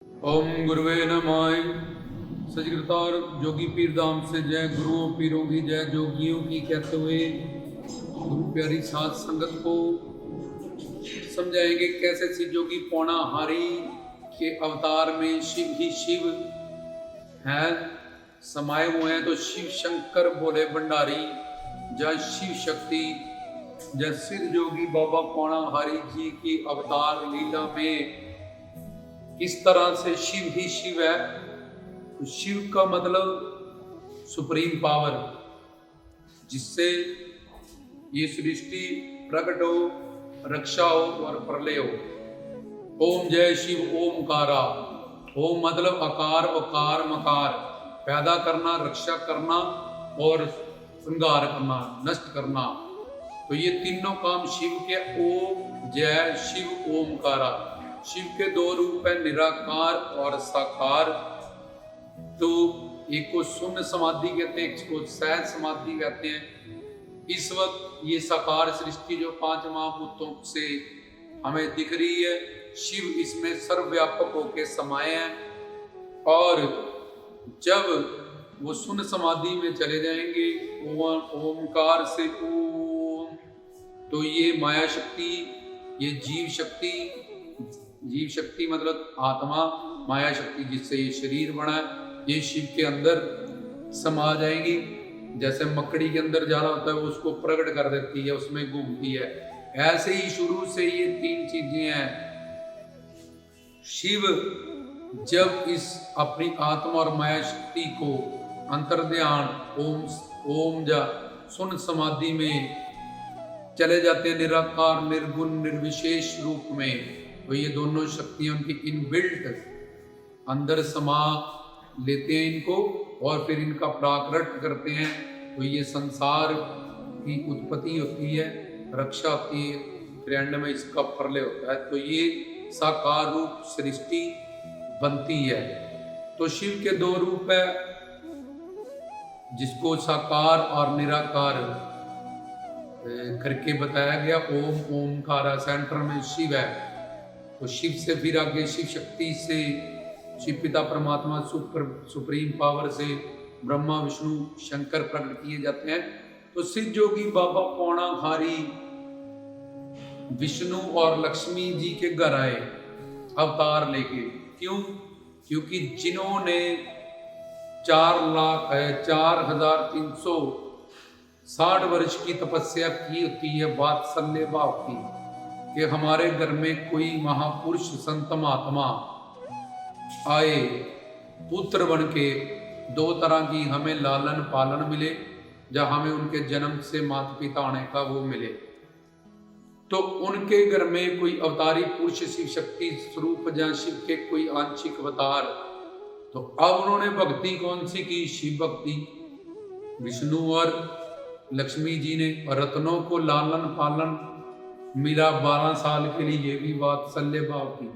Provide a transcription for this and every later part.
ओम गुरुवे नमः। सजगतार जोगी पीर धाम से जय। गुरुओं पीरों की जय, जोगियों की कहते हुए गुरु प्यारी साध संगत को समझाएंगे कैसे श्री जोगी पौना हारी के अवतार में शिव ही शिव है समाये हुए हैं। तो शिव शंकर बोले भंडारी, जय शिव शक्ति, जय सिद्ध जोगी बाबा पौना हारी जी की अवतार लीला में किस तरह से शिव ही शिव है। तो शिव का मतलब सुप्रीम पावर, जिससे ये सृष्टि प्रकट हो, रक्षा हो और प्रलय हो। ओम जय शिव ओमकारा। ओम मतलब आकार, वकार, मकार, पैदा करना, रक्षा करना और श्रृंगार करना, नष्ट करना। तो ये तीनों काम शिव के। ओम जय शिव ओमकारा। शिव के दो रूप है, निराकार और साकार। तो एक को शून्य समाधि कहते हैं, एक को सहज समाधि कहते हैं। इस वक्त ये साकार सृष्टि जो पांच महाभूतों से हमें दिख रही है, शिव इसमें सर्वव्यापक होकर समाये हैं। और जब वो शून्य समाधि में चले जाएंगे ओमकार से ओम, तो ये माया शक्ति, ये जीव शक्ति मतलब आत्मा, माया शक्ति जिससे ये शरीर बना है, ये शिव के अंदर समा जाएंगी। जैसे मकड़ी के अंदर जाला होता है वो उसको प्रकट कर देती है, उसमें घूमती है। ऐसे ही शुरू से ये तीन चीजें हैं। शिव जब इस अपनी आत्मा और माया शक्ति को अंतर्ध्यान ओम जा सुन समाधि में चले जाते हैं, निराकार निर्गुण निर्विशेष रूप में, तो ये दोनों शक्तियां उनकी इनबिल्ट अंदर समा लेते हैं इनको, और फिर इनका प्राकृत करते हैं। तो ये संसार की उत्पत्ति होती है, रक्षा होती है, फिर एंड में इसका प्रलय होता है। तो ये साकार रूप सृष्टि बनती है। तो शिव के दो रूप है, जिसको साकार और निराकार करके बताया गया। ओम ओमकारा सेंटर में शिव है। तो शिव से फिर आगे शिव शक्ति से शिव पिता परमात्मा सुप्रीम पावर से ब्रह्मा विष्णु शंकर प्रकट किए जाते हैं। तो सिद्ध जोगी बाबा पौना हारी विष्णु और लक्ष्मी जी के घर आए अवतार लेके। क्यों? क्योंकि जिन्होंने 4,0360 वर्ष की तपस्या की होती है वात्सल्य भाव की, कि हमारे घर में कोई महापुरुष संत महात्मा आए, पुत्र बन के, दो तरह की हमें लालन पालन मिले, जहां हमें उनके जन्म से माता पिता आने का वो मिले। तो उनके घर में कोई अवतारी पुरुष शिव शक्ति स्वरूप या शिव के कोई आंशिक अवतार। तो अब उन्होंने भक्ति कौन सी की? शिव भक्ति। विष्णु और लक्ष्मी जी ने रत्नों को लालन पालन मिला 12 साल के लिए, ये भी वात्सल्य भाव की।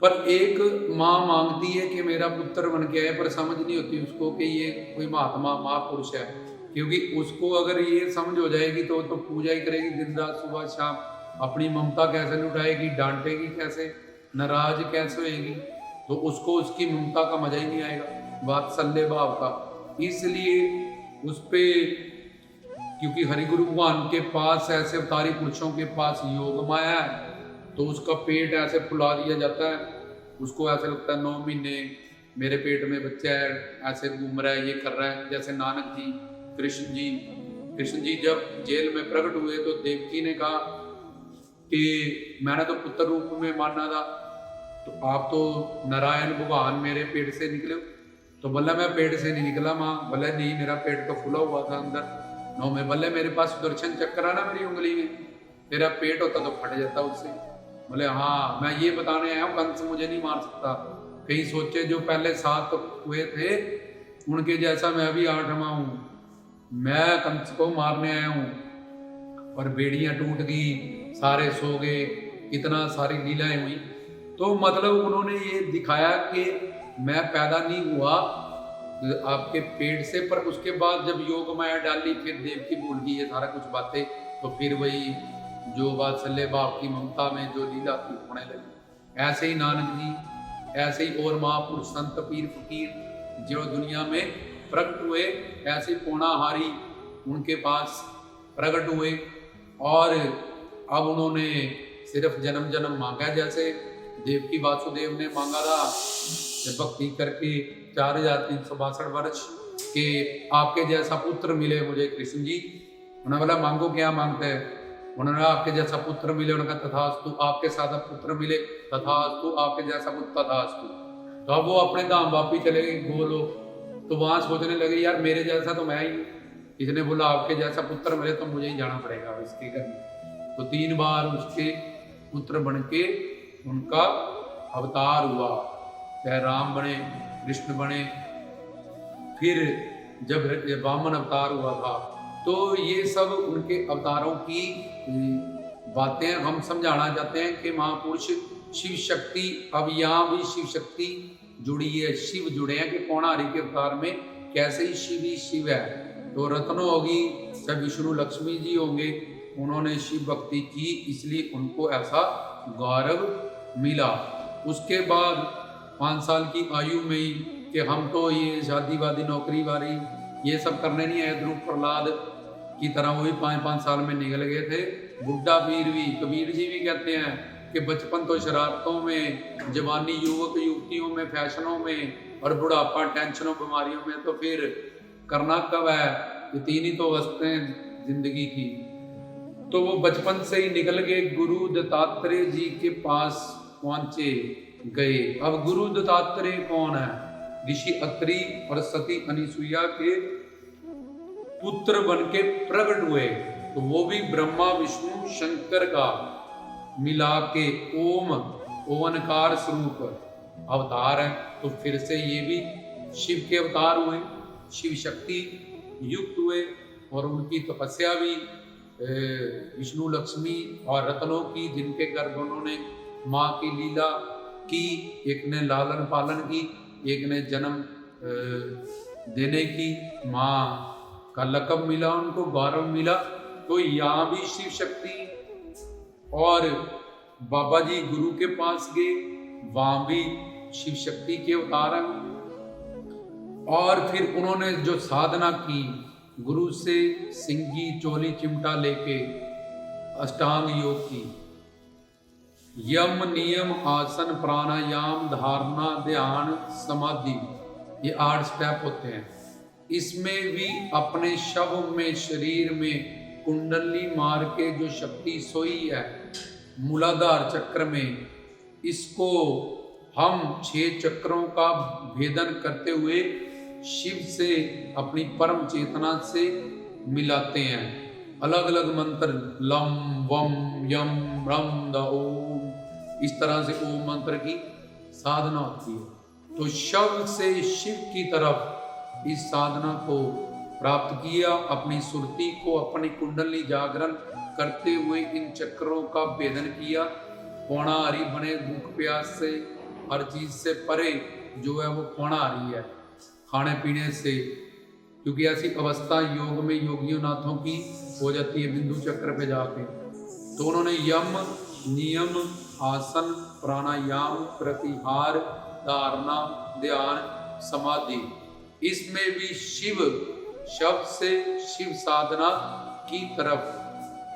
पर एक माँ मांगती है कि मेरा पुत्र बन के आए, पर समझ नहीं होती उसको कि ये कोई महात्मा महापुरुष है। क्योंकि उसको अगर ये समझ हो जाएगी तो पूजा ही करेगी दिन रात सुबह शाम, अपनी ममता कैसे लुटाएगी, डांटेगी कैसे, नाराज कैसे होएगी, तो उसको उसकी ममता का मजा ही नहीं आएगा, वात्सल्य भाव का। इसलिए उस पे, क्योंकि हरिगुरु भगवान के पास ऐसे अवतारी पुरुषों के पास योग माया है, तो उसका पेट ऐसे फुला दिया जाता है। उसको ऐसे लगता है 9 महीने मेरे पेट में बच्चा है, ऐसे घूम रहा है, ये कर रहा है। जैसे नानक जी, कृष्ण जी जब जेल में प्रकट हुए तो देवकी ने कहा कि मैंने तो पुत्र रूप में माना था, तो आप तो नारायण भगवान मेरे पेट से निकले। तो बोला मैं पेट से नहीं निकला माँ। बोला नहीं, मेरा पेट तो फुला हुआ था अंदर 9 में। बोले मेरे पास सुदर्शन चक्र है ना मेरी उंगली में, तेरा पेट होता तो फट जाता उससे। बोले हाँ, मैं ये बताने आया हूँ कंस मुझे नहीं मार सकता। कहीं सोचे जो पहले 7 हुए थे उनके जैसा मैं भी 8वां हूँ, मैं कंस को मारने आया हूँ। और बेड़ियां टूट गई, सारे सो गए, इतना सारी लीलाएं हुई। तो मतलब उन्होंने ये दिखाया कि मैं पैदा नहीं हुआ आपके पेट से, पर उसके बाद जब योग माया डाली फिर देवकी भूल गई ये सारा कुछ बातें, तो फिर वही जो वात्सल्य भाव की ममता में जो लीला थी होने लगी। ऐसे ही नानक जी ऐसे ही और महापुरुष संत पीर फकीर जो दुनिया में प्रकट हुए, ऐसे पौणाहारी उनके पास प्रकट हुए। और अब उन्होंने सिर्फ जन्म जन्म मांगा, जैसे देवकी वासुदेव ने मांगा था भक्ति करके 4362 वर्ष के आपके जैसा पुत्र मिले मुझे कृष्ण जी। उन्होंने बोला मांगो क्या मांगते हैं, उन्होंने आपके जैसा पुत्र मिले, उन्होंने कहा तथास्तु, आपके साथ पुत्र मिले तथास्तु, आपके जैसा पुत्र तथास्तु। तो अब वो अपने धाम वापी चले गए बोलो, तो वहां सोचने लगे यार मेरे जैसा तो मैं ही, इसने बोला आपके जैसा पुत्र मिले तो मुझे ही जाना पड़ेगा इसके घर में। तो 3 बार उसके पुत्र बन के उनका अवतार हुआ, चाहे राम बने, कृष्ण बने, फिर जब वामन अवतार हुआ था। तो ये सब उनके अवतारों की बातें हम समझाना चाहते हैं कि महापुरुष शिव शक्ति, अब यहाँ भी शिव शक्ति जुड़ी है, शिव जुड़े हैं कि पौणारी के अवतार में कैसे ही शिव ही शिव है। तो रत्नो होगी, चाहे विष्णु लक्ष्मी जी होंगे, उन्होंने शिव भक्ति की इसलिए उनको ऐसा गौरव मिला। उसके बाद 5 साल की आयु में ही कि हम तो ये शादी वादी नौकरी वारी ये सब करने नहीं आए, ध्रुव प्रहलाद की तरह वही 5-5 साल में निकल गए थे। बुढ़ा पीर भी, कबीर जी भी कहते हैं कि बचपन तो शरारतों में, जवानी युवक युवतियों में, फैशनों में, और बुढ़ापा टेंशनों बीमारियों में, तो फिर करना कब है, ये 3 ही तो अवस्थाएं जिंदगी की। तो वो बचपन से ही निकल गए, गुरु दत्तात्रेय जी के पास पहुंचे गए। अब गुरु दत्तात्रेय कौन है? ऋषि अत्रि और सती अनिसुईया के पुत्र बन के प्रकट हुए। तो वो भी ब्रह्मा विष्णु शंकर का मिला के ओमकार स्वरूप अवतार है। तो फिर से ये भी शिव के अवतार हुए, शिव शक्ति युक्त हुए, और उनकी तपस्या भी विष्णु लक्ष्मी और रत्नों की, जिनके गर्भ उन्होंने माँ की लीला की, एक ने लालन पालन की, एक ने जन्म देने की, माँ का लक़ब मिला, उनको गौरव मिला। तो यहाँ भी शिव शक्ति, और बाबा जी गुरु के पास गए, वहां भी शिव शक्ति के अवतार हैं। और फिर उन्होंने जो साधना की, गुरु से सिंगी चोली चिमटा लेके अष्टांग योग की, यम नियम आसन प्राणायाम धारणा ध्यान समाधि, ये 8 स्टेप होते हैं। इसमें भी अपने शव में, शरीर में कुंडली मार के जो शक्ति सोई है मूलाधार चक्र में, इसको हम 6 चक्रों का भेदन करते हुए शिव से, अपनी परम चेतना से मिलाते हैं। अलग अलग मंत्र, लम वम यम रम द ओम, इस तरह से ओम मंत्र की साधना होती है। तो शव से शिव की तरफ इस साधना को प्राप्त किया, अपनी सुरती को, अपनी कुंडली जागरण करते हुए इन चक्रों का भेदन किया। पौणाहारी बने, भूख प्यास से, हर चीज से परे जो है वो पौणाहारी है, खाने पीने से, क्योंकि ऐसी अवस्था योग में योगियों नाथों की हो जाती है बिंदु चक्र पे जाके। तो उन्होंने यम नियम आसन प्राणायाम प्रतिहार धारणा ध्यान समाधि, इसमें भी शिव शब्द से शिव साधना की तरफ,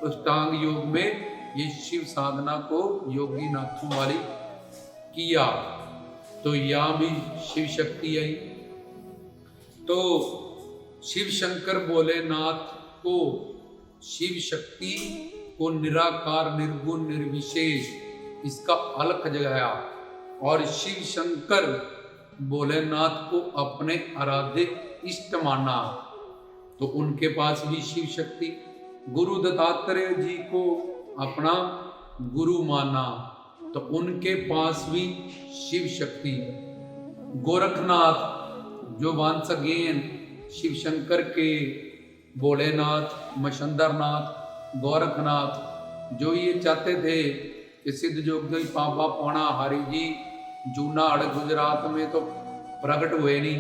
अष्टांग योग में ये शिव साधना को योगी नाथों वाली किया। तो यहाँ भी शिव शक्ति आई। तो शिव शंकर भोलेनाथ को, शिव शक्ति को निराकार निर्गुण निर्विशेष इसका अलख जगाया, और शिव शंकर भोलेनाथ को अपने आराध्य इष्ट माना। तो उनके पास भी शिव शक्ति, गुरु दत्तात्रेय जी को अपना गुरु माना, तो उनके पास भी शिव शक्ति। गोरखनाथ जो वंस अगेन शिव शंकर के, भोलेनाथ, मछंदरनाथ, गोरखनाथ, जो ये चाहते थे कि सिद्ध जोगी बाबा पौणाहारी जी जूनागढ़ गुजरात में तो प्रकट हुए नहीं,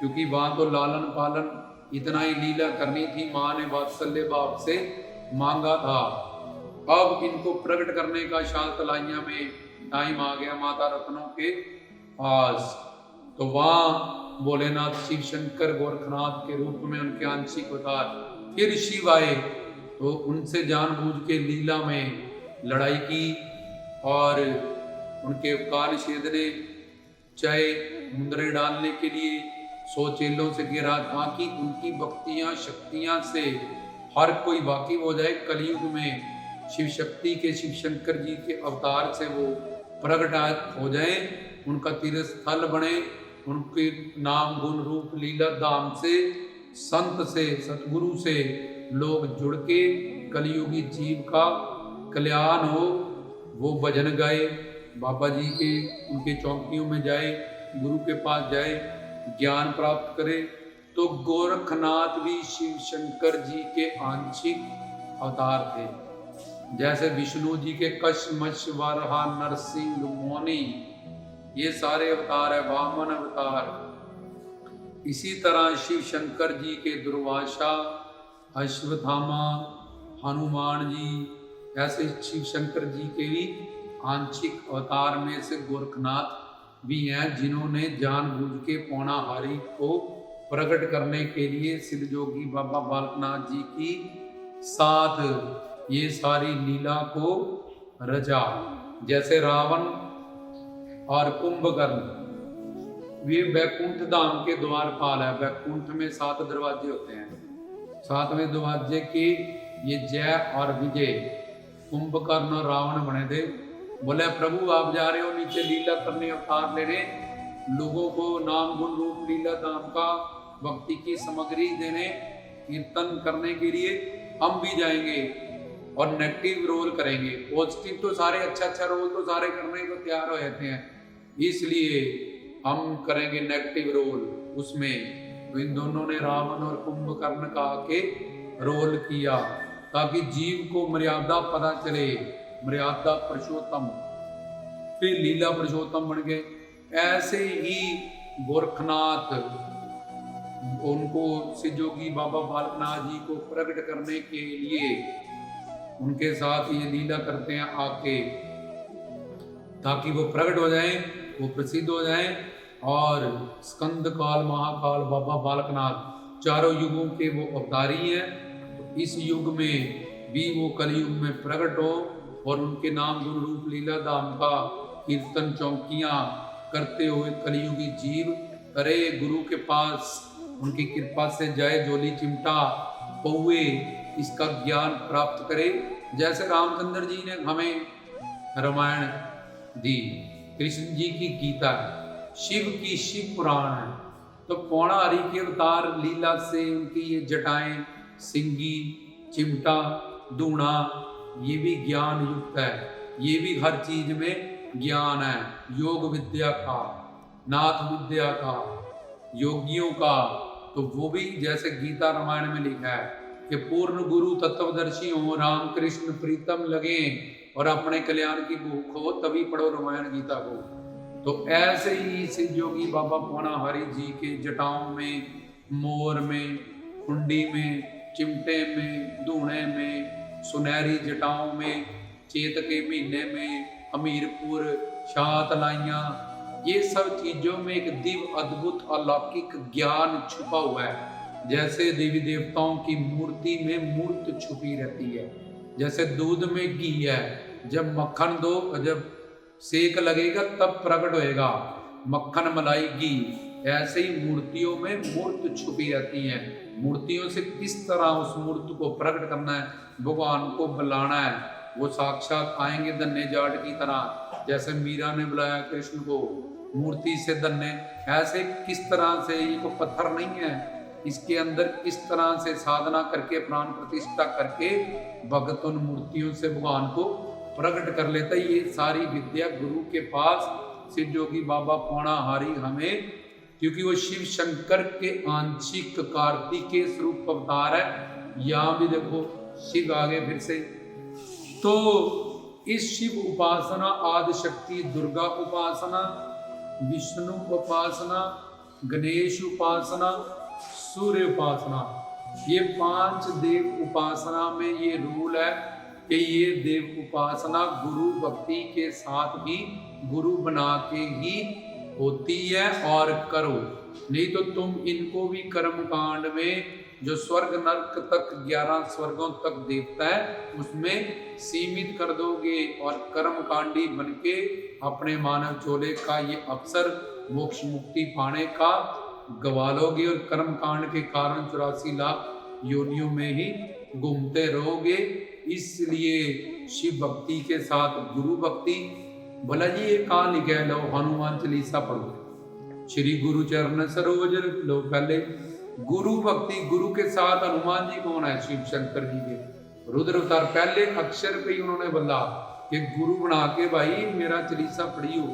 क्योंकि वहां तो लालन पालन इतना ही लीला करनी थी, माँ ने वात्सल्य भाव से मांगा था। अब इनको प्रकट करने का शाल तलाइया में टाइम आ गया माता रत्नों के आज। तो वहाँ भोलेनाथ शिव शंकर गोरखनाथ के रूप में उनके आंशिक अवतार फिर शिव आए, तो उनसे जानबूझ के लीला में लड़ाई की और उनके काल छेदने चाहे मुंदरे डालने के लिए 100 चेलों से गिरा, ताकि उनकी भक्तियां शक्तियां से हर कोई वाकिफ हो जाए। कलयुग में शिव शक्ति के शिव शंकर जी के अवतार से वो प्रकट हो जाए, उनका तीर्थ स्थल बने, उनके नाम गुण रूप लीला धाम से संत से सतगुरु से लोग जुड़ के कलयुगी जीव का कल्याण हो। वो भजन गाए, बाबा जी के उनके चौकियों में जाए, गुरु के पास जाए, ज्ञान प्राप्त करे। तो गोरखनाथ भी शिव शंकर जी के आंशिक अवतार थे। जैसे विष्णु जी के कश मश वराह नरसिंह मौनी, ये सारे अवतार है, वामन अवतार। इसी तरह शिव शंकर जी के दुर्वासा, अश्वत्थामा, हनुमान जी, ऐसे शिव शंकर जी के भी आंशिक अवतार में से गोरखनाथ भी हैं, जिन्होंने जानबूझ के पौणाहारी को प्रकट करने के लिए सिद्ध जोगी बाबा बालकनाथ जी की साथ ये सारी लीला को रचा। जैसे रावण और कुंभकर्ण, वे वैकुंठ धाम के द्वारपाल है। वैकुंठ में 7 दरवाजे होते हैं, 7वें दरवाजे के ये जय और विजय कुंभकर्ण और रावण बने थे। बोले प्रभु आप जा रहे हो नीचे लीला करने, अवतार लेने, लोगों को नाम गुण रूप लीला धाम का भक्ति की सामग्री देने, कीर्तन करने के लिए हम भी जाएंगे और नेगेटिव रोल करेंगे। पॉजिटिव तो सारे अच्छा रोल तो सारे करने को तैयार हो जाते हैं, इसलिए हम करेंगे नेगेटिव रोल उसमें। तो इन दोनों ने रावण और कुंभकर्ण का आके रोल किया, ताकि जीव को मर्यादा पता चले। मर्यादा पुरुषोत्तम, फिर लीला पुरुषोत्तम बन गए। ऐसे ही गोरखनाथ, उनको सिद्ध जोगी बाबा बालकनाथ जी को प्रकट करने के लिए उनके साथ ये लीला करते हैं आके, ताकि वो प्रकट हो जाएं, वो प्रसिद्ध हो जाएं। और स्कंद काल, महाकाल, बाबा बालकनाथ चारों युगों के वो अवतारी हैं। तो इस युग में भी वो कलयुग में प्रकट हो और उनके नाम गुण रूप लीला धाम का कीर्तन चौकियां करते हुए कलयुगी जीव करे, गुरु के पास उनकी कृपा से जाए, जोली चिमटा पौए इसका ज्ञान प्राप्त करे। जैसे रामचंद्र जी ने हमें रामायण दी, कृष्ण जी की गीता है, शिव की शिव पुराण है। तो पौणाहारी के अवतार लीला से उनकी ये जटाएं, सिंगी, चिमटा, दूना, ये भी ज्ञान युक्त है। ये भी हर चीज में ज्ञान है, योग विद्या का, नाथ विद्या का, योगियों का। तो वो भी जैसे गीता रामायण में लिखा है कि पूर्ण गुरु तत्वदर्शी हो, राम कृष्ण प्रीतम लगे और अपने कल्याण की भूख हो, तभी पढ़ो रामायण गीता को। तो ऐसे ही सिद्ध योगी बाबा पौणाहारी जी के जटाओं में, मोर में, कुंडी में, चिमटे में, दूने में, सुनहरी जटाओं में, चेत के महीने में हमीरपुर, शातलाइयाँ, ये सब चीजों में एक दिव्य अद्भुत अलौकिक ज्ञान छुपा हुआ है। जैसे देवी देवताओं की मूर्ति में मूर्त छुपी रहती है, जैसे दूध में घी है, जब मक्खन दो, जब सेक लगेगा तब प्रकट होएगा मक्खन, मलाई, घी। ऐसे ही मूर्तियों में मूर्त छुपी रहती है। मूर्तियों से किस तरह उस मूर्त को प्रकट करना है, भगवान को बुलाना है, वो साक्षात आएंगे धन्य जाट की तरह। जैसे मीरा ने बुलाया कृष्ण को मूर्ति से धन्य, ऐसे किस तरह से, ये को पत्थर नहीं है, इसके अंदर किस तरह से साधना करके, प्राण प्रतिष्ठा करके भगत उन मूर्तियों से भगवान को प्रकट कर लेता है। ये सारी विद्या गुरु के पास सिद्ध जोगी बाबा पौणाहारी हमें, क्योंकि वो शिव शंकर के आंशिक कार्तिकेय स्वरूप अवतार है। यहाँ भी देखो शिव आगे फिर से। तो इस शिव उपासना, आदि शक्ति, दुर्गा उपासना, विष्णु उपासना, गणेश उपासना, सूर्य उपासना, ये 5 देव उपासना में ये रूल है कि ये देव उपासना गुरु भक्ति के साथ भी, गुरु बना के ही होती है और करो, नहीं तो तुम इनको भी कर्म कांड में जो स्वर्ग नरक तक 11 स्वर्गों तक देवता है उसमें सीमित कर दोगे और कर्म कांडी बन के अपने मानव चोले का ये अवसर मोक्ष मुक्ति पाने का गवा लोगे और कर्म कांड के कारण 84 लाख योनियों में ही घूमते रहोगे। इसलिए शिव भक्ति के साथ गुरु भक्ति, भला जी ये कहाँ लिखा है, लो हनुमान चालीसा पढ़ो, श्री गुरु चरण सरोज लो। पहले गुरु भक्ति, गुरु के साथ हनुमान जी कौन है, शिव शंकर जी के रुद्र अवतार। पहले अक्षर पे ही उन्होंने बोला कि गुरु बना के भाई मेरा चालीसा पढ़ियो,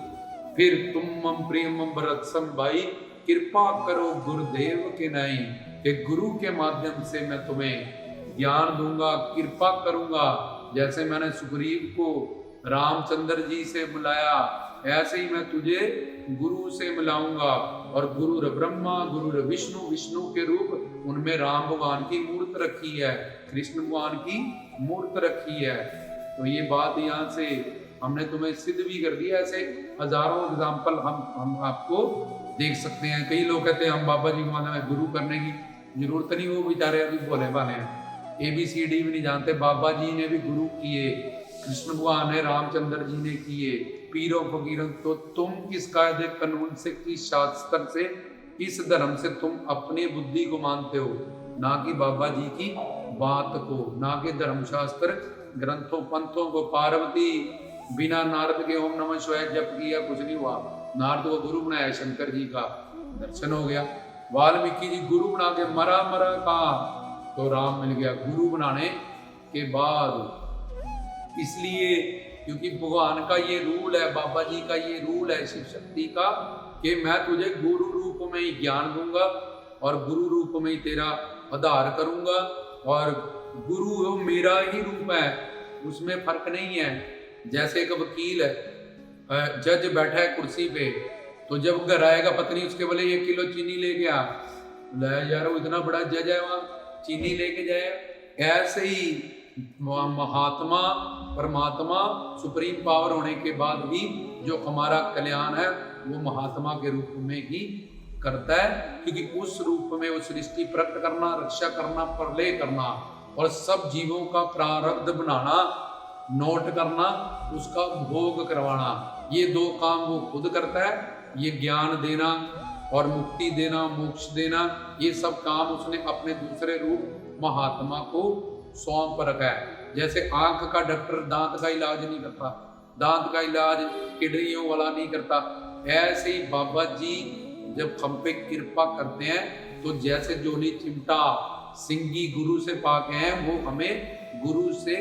फिर तुम मम प्रियम भरतसम भाई कृपा करो गुरुदेव के नहीं, कि गुरु के माध्यम से मैं तुम्हें ज्ञान दूंगा, कृपा करूंगा। जैसे मैंने सुग्रीव को रामचंद्र जी से मिलाया, ऐसे ही मैं तुझे गुरु से मिलाऊंगा। और गुरु ब्रह्मा गुरु विष्णु, विष्णु के रूप उनमें राम भगवान की मूर्त रखी है, कृष्ण भगवान की मूर्त रखी है। तो ये बात यहाँ से हमने तुम्हें सिद्ध भी कर दिया। ऐसे हजारों एग्जाम्पल हम आपको देख सकते हैं। कई लोग कहते हैं हम बाबा जी को मानते हैं, गुरु करने की जरूरत नहीं, वो बेचारे अभी भोले भाले हैं, ABCD भी नहीं जानते। बाबा जी ने भी गुरु किए, कृष्ण भगवान ने, रामचंद्र जी ने किए, पीरों फकीरों। तो तुम किस कायदे कानून से, किस शास्त्र से, किस धर्म से तुम अपनी बुद्धि को मानते हो, ना कि बाबा जी की बात को, ना कि धर्मशास्त्र ग्रंथों पंथों को। पार्वती बिना नारद के ओम नमः शिवाय जप किया, कुछ नहीं हुआ। नारद को गुरु बनाया, शंकर जी का दर्शन हो गया। वाल्मीकि जी गुरु बना के मरा कहा तो राम मिल गया गुरु बनाने के बाद। इसलिए क्योंकि भगवान का ये रूल है, बाबा जी का ये रूल है शिव शक्ति का, कि मैं तुझे गुरु रूप में ही ज्ञान दूंगा और गुरु रूप में ही तेरा आधार करूंगा। और गुरु मेरा ही रूप है, उसमें फर्क नहीं है। जैसे एक वकील है, जज बैठा है कुर्सी पे, तो जब घर आएगा पत्नी उसके बोले 1 किलो चीनी लेके आ, ले यार वो इतना बड़ा जज है वहां चीनी लेके जाए। ऐसे ही महात्मा परमात्मा सुप्रीम पावर होने के बाद भी जो हमारा कल्याण है वो महात्मा के रूप में ही करता है, क्योंकि उस रूप में वो सृष्टि प्रकट करना, रक्षा करना, प्रलय करना और सब जीवों का प्रारब्ध बनाना, नोट करना, उसका भोग करवाना, ये 2 काम वो खुद करता है। ये ज्ञान देना और मुक्ति देना, मोक्ष देना, ये सब काम उसने अपने दूसरे रूप महात्मा को सौंप रखा है। जैसे आंख का डॉक्टर दांत का इलाज नहीं करता, दांत का इलाज किडनियों वाला नहीं करता, ऐसे ही बाबा जी जब हम पे कृपा करते हैं तो जैसे जोनी चिमटा सिंगी गुरु से पाके हैं वो हमें गुरु से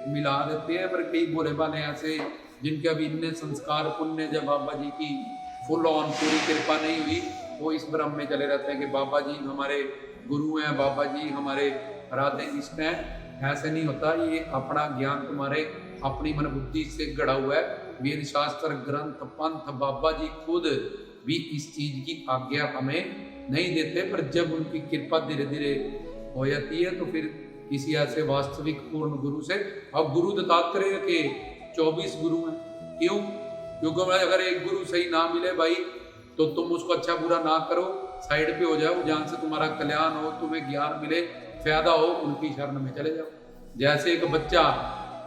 मिला देते हैं। पर कई बोले वाले ऐसे जिनके अभी इतने संस्कार पुण्य जब बाबा जी की फुल ऑन पूरी कृपा नहीं हुई, वो इस भ्रम में चले रहते हैं कि बाबा जी हमारे गुरु हैं, बाबा जी हमारे राधे इष्ट हैं। ऐसे नहीं होता, ये अपना ज्ञान तुम्हारे अपनी मन बुद्धि से गढ़ा हुआ है। वेद शास्त्र ग्रंथ पंथ बाबा जी खुद भी इस चीज की आज्ञा हमें नहीं देते, पर जब उनकी कृपा धीरे धीरे हो जाती है तो फिर किसी ऐसे वास्तविक पूर्ण गुरु से। अब गुरु दत्तात्रेय के 24 गुरु हैं, क्यों? क्योंकि अगर एक गुरु सही ना मिले भाई तो तुम उसको अच्छा बुरा ना करो, साइड पे हो जाओ, जहां से तुम्हारा कल्याण हो, तुम्हें ज्ञान मिले, फायदा हो, उनकी शरण में चले जाओ। जैसे एक बच्चा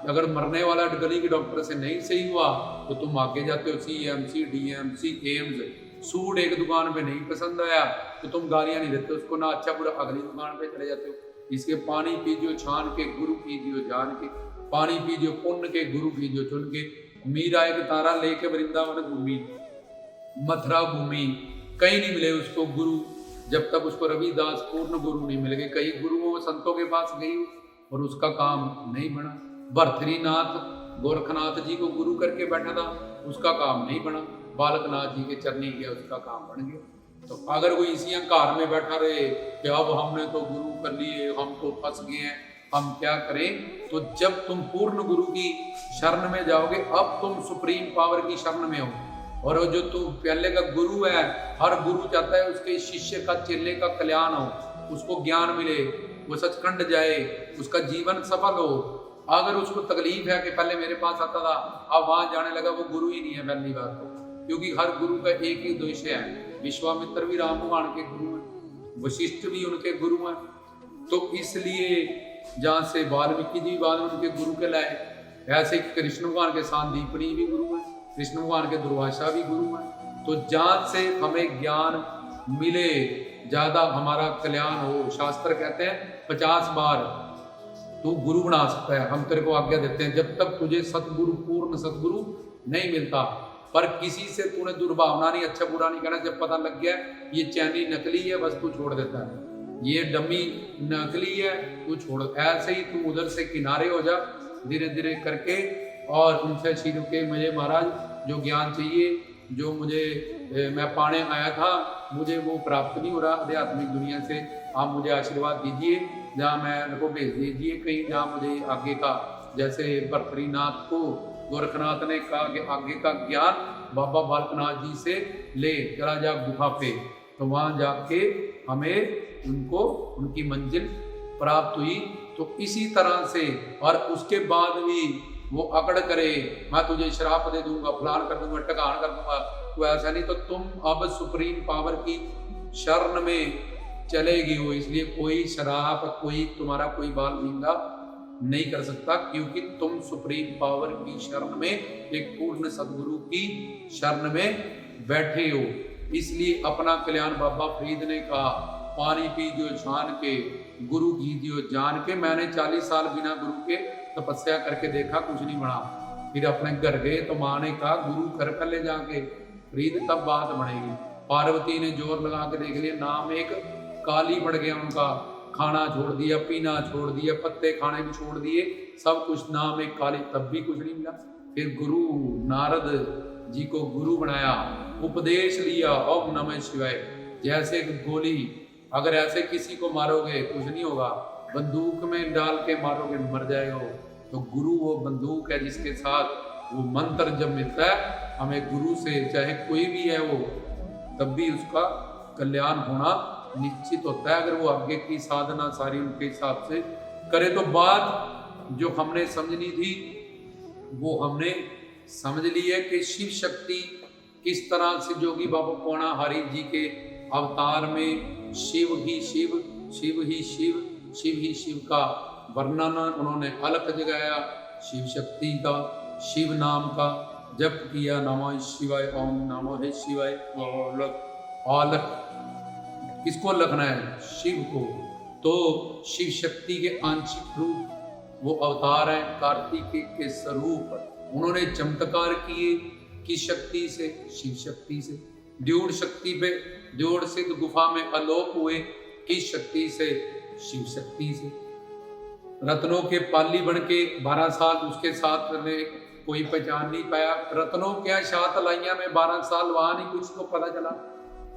अगर मरने वाला गली के डॉक्टर से नहीं सही हुआ तो तुम आगे जाते हो CMC DMC एम्स। सूट एक दुकान पे नहीं पसंद आया तो तुम गालियां नहीं देते उसको, ना अच्छा बुरा अगली दुकान पे चले जाते हो। इसके पानी पीजियो छान के, गुरु पीजियो जान के, पानी पीजियो पुण्य के, गुरु पीजियो चुन के। मीरा एक तारा लेके वृंदावन घूमी, मथुरा घूमी, कहीं नहीं मिले उसको गुरु, जब तक उसको रविदास पूर्ण गुरु नहीं मिल गए। कई गुरुओं संतों के पास गई और उसका काम नहीं बना। भर्तृनाथ गोरखनाथ जी को गुरु करके बैठा था, उसका काम नहीं बना। बालकनाथ जी के चरनी गया, उसका काम बन गया। तो अगर कोई इसी अहंकार में बैठा रहे कि अब हमने तो गुरु कर लिए, हम तो फंस गए हैं, हम क्या करें, तो जब तुम पूर्ण गुरु की शरण में जाओगे, अब तुम सुप्रीम पावर की शरण में हो। और जो तू पहले का गुरु है, हर गुरु चाहता है उसके शिष्य का, चेले का कल्याण हो, उसको ज्ञान मिले, वो सचखंड जाए, उसका जीवन सफल हो। अगर उसको तकलीफ है कि पहले मेरे पास आता था अब वहां जाने लगा, वो गुरु ही नहीं है। पहली बात तो क्योंकि हर गुरु का एक ही उद्देश्य है। विश्वामित्र भी राम भगवान के गुरु हैं, वशिष्ठ भी उनके गुरु हैं, तो इसलिए जहाँ से वाल्मीकि जी बाद में उनके गुरु कहलाए, ऐसे कृष्ण भगवान के सांदीपनी भी गुरु हैं, कृष्ण भगवान के दुर्वासा भी गुरु हैं। तो जहाँ से हमें ज्ञान मिले, ज्यादा हमारा कल्याण हो, शास्त्र कहते हैं 50 बार तू गुरु बना सकता है, हम तेरे को आज्ञा देते हैं, जब तक तुझे सतगुरु, पूर्ण सतगुरु नहीं मिलता। पर किसी से तूने दुर्भावना नहीं, अच्छा बुरा नहीं कहना, जब पता लग गया ये चैनी नकली है, बस तू छोड़ देता है, ये डमी नकली है, तू छोड़। ऐसे ही तू उधर से किनारे हो जा धीरे धीरे करके, और उनसे शीर के मुझे महाराज जो ज्ञान चाहिए, जो मुझे मैं पाने आया था, मुझे वो प्राप्त नहीं हो रहा आध्यात्मिक दुनिया से, आप मुझे आशीर्वाद दीजिए, जहाँ मैं को भेज दीजिए कहीं, जहाँ मुझे आगे का, जैसे बद्रीनाथ को गोरखनाथ ने कहा कि आगे का ज्ञान बाबा बालकनाथ जी से ले, चला जा गुफा पे, तो वहाँ जाके हमें उनको उनकी मंजिल प्राप्त हुई। तो इसी तरह से, और उसके बाद भी वो अकड़ करे, मैं तुझे श्राप दे दूंगा, फलान कर दूंगा, टकान कर दूंगा, तो ऐसा नहीं, तो तुम अब सुप्रीम पावर की शरण में चलेगी हो, इसलिए कोई शराप, कोई तुम्हारा कोई बाल विंगा नहीं कर सकता, क्योंकि तुम सुप्रीम पावर की शरण में, एक पूर्ण सदगुरु की शरण में बैठे हो। इसलिए अपना कल्याण बाबा फरीद ने कहा, पानी पी जो छान के, गुरु घी दियो जान के। मैंने 40 साल बिना गुरु के तपस्या करके देखा, कुछ नहीं बना। फिर अपने घर गए तो माँ ने कहा गुरु घर पहले जाके, फरीद तब बात बढ़ेगी। पार्वती ने जोर लगा के देख लिया, नाम एक काली पड़ गया उनका, खाना छोड़ दिया, पीना छोड़ दिया, पत्ते खाने भी छोड़ दिए, सब कुछ नाम एक काली, तब भी कुछ नहीं मिला। फिर गुरु नारद जी को गुरु बनाया, उपदेश लिया, ओम नमः शिवाय। जैसे गोली अगर ऐसे किसी को मारोगे कुछ नहीं होगा, बंदूक में डाल के मारोगे मर जाएगा। तो गुरु वो बंदूक है जिसके साथ वो मंत्र जब मिलता है हमें गुरु से, चाहे कोई भी है वो, तब भी उसका कल्याण होना निश्चित होता है, अगर वो आगे की साधना सारी उनके हिसाब से करे। तो बात जो हमने समझनी थी वो हमने समझ ली है कि शिव शक्ति किस तरह से जोगी बाबा पौणाहारी जी के अवतार में शिव ही शिव, शिव ही शिव, शिव ही शिव का वर्णन उन्होंने अलख जगाया, शिव शक्ति का, शिव नाम का जप किया, नमः शिवाय, ओम नमः शिवाय। अलख किसको लगना है? शिव को। तो शिव शक्ति के आंशिक रूप वो अवतार है, कार्तिकेय के स्वरूप। उन्होंने चमत्कार किए किस शक्ति से? शिव शक्ति से। द्योड़ शक्ति पे, द्योड़ सिद्ध गुफा में अलोप हुए किस शक्ति से? शिव शक्ति से। रत्नों के पाली बन के 12 साल उसके साथ ने कोई पहचान नहीं पाया। रत्नों क्या शात लाइया में 12 साल, वहां नहीं कुछ तो पता चला।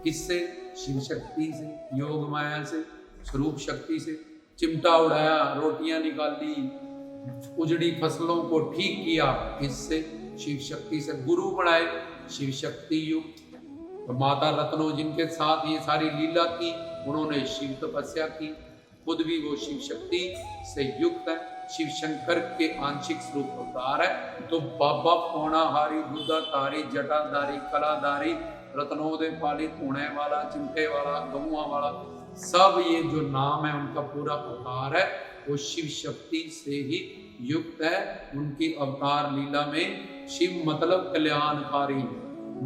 किससे? शिव शक्ति से, योग माया से, स्वरूप शक्ति से। चिमटा उड़ाया, रोटियां निकाली, उजड़ी फसलों को ठीक किया, इससे शिव शक्ति से। गुरु बनाए शिव शक्ति युक्त। तो माता रत्नों जिनके साथ ये सारी लीला की, उन्होंने शिव तपस्या की, खुद भी वो शिव शक्ति से युक्त है। शिव शंकर के आंशिक स्वरूप अवतार है। तो बाबा पौणाहारी, दूधाधारी, जटाधारी, कलाधारी, रत्नों दे पालित होने वाला, चिमटे वाला, गमुआ वाला, सब ये जो नाम है उनका पूरा अवतार है, वो शिव शक्ति से ही युक्त है। उनकी अवतार लीला में शिव मतलब कल्याणकारी,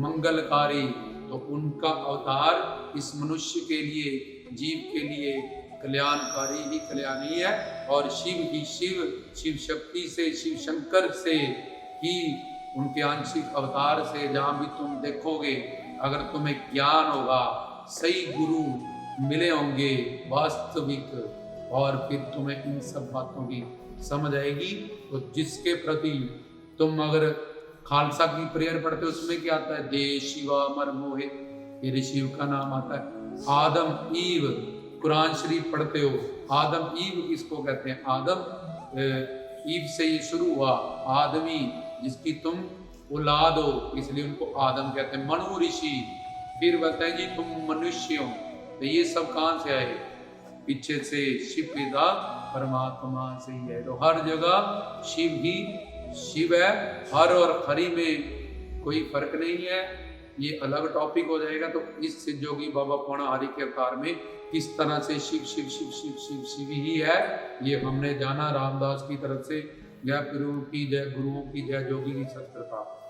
मंगलकारी। तो उनका अवतार इस मनुष्य के लिए, जीव के लिए कल्याणकारी ही कल्याणी है। और शिव ही शिव, शिव शक्ति से, शिव शंकर से ही, उनके आंशिक अवतार से जहाँ भी तुम देखोगे, अगर तुम्हें ज्ञान होगा, सही गुरु मिले होंगे वास्तविक, और फिर तुम्हें इन सब बातों की समझ आएगी। तो जिसके प्रति तुम अगर खालसा की प्रेयर पढ़ते हो, उसमें क्या आता है? दे शिवा मर मोहे, ये शिव का नाम आता है। आदम ईव, कुरान शरीफ पढ़ते हो, आदम ईव किसको कहते हैं? आदम ईव से ही शुरू हुआ, आदमी जिसकी तुम औलाद हो, इसलिए उनको आदम कहते हैं। मनु ऋषि, फिर बोलते हैं जी तुम मनुष्य हो। तो ये सब कहाँ से आए? पीछे से शिव पिता परमात्मा से ही है। तो हर जगह शिव ही शिव है। हर और खरी में कोई फर्क नहीं है। ये अलग टॉपिक हो जाएगा। तो इस जोगी बाबा पौना हरि के अवतार में किस तरह से शिव शिव शिव शिव शिव शिव ही है, ये हमने जाना। रामदास की तरफ से जय गुरु की जय, गुरुओं की जय, जोगी की सत्कृपा।